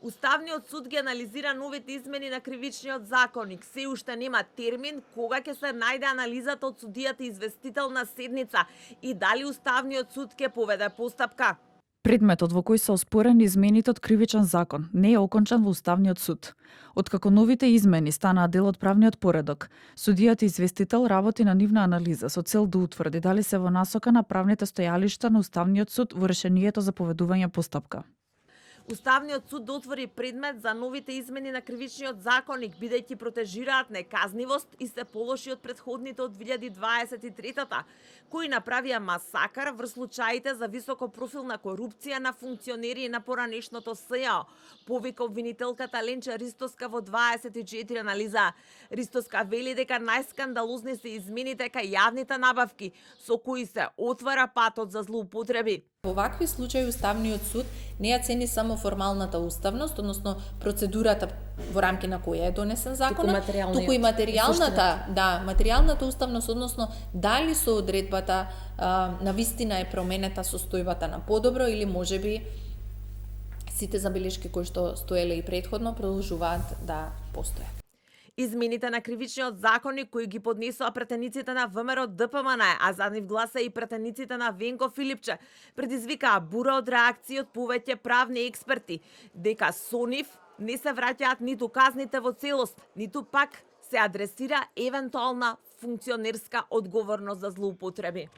Уставниот суд ги анализира новите измени на кривичниот законник. Се уште нема термин кога ќе се најде анализата од судијата известител на седница и дали Уставниот суд ќе поведе постапка. Предметот во кој се оспорени измените од кривичен закон не е окончан во Уставниот суд. Откако новите измени станаа дел од правниот поредок, судијата известител работи на нивна анализа со цел да утврди дали се во насока на правните стојалишта на Уставниот суд во решението за поведување постапка. Уставниот суд отвори предмет за новите измени на кривичниот законник, бидејќи протежираат неказнивост и се полоши од претходните од 2023-та, кои направија масакар врз случаите за високопрофилна корупција на функционери на поранешното СЈО, повика обвинителката Ленча Ристоска во 24 анализа. Ристоска вели дека најскандалозни се измените кај јавните набавки, со кои се отвара патот за злоупотреби. Во вакви случаи Уставниот суд не ја цени само формалната уставност, односно процедурата во рамки на која е донесен законот, туку и материјалната уставност, односно дали со одредбата на вистина е променета состојбата на подобро или можеби сите забелешки кои што стоеле и претходно продолжуваат да постојат. Измените на кривичниот законник кои ги поднесоа претениците на ВМРО ДПМН, а за нив гласа и претениците на Венко Филипче, предизвикаа бура од реакции од повеќе правни експерти, дека со нив не се враќаат ниту казните во целост, ниту пак се адресира евентуална функционерска одговорност за злоупотреби.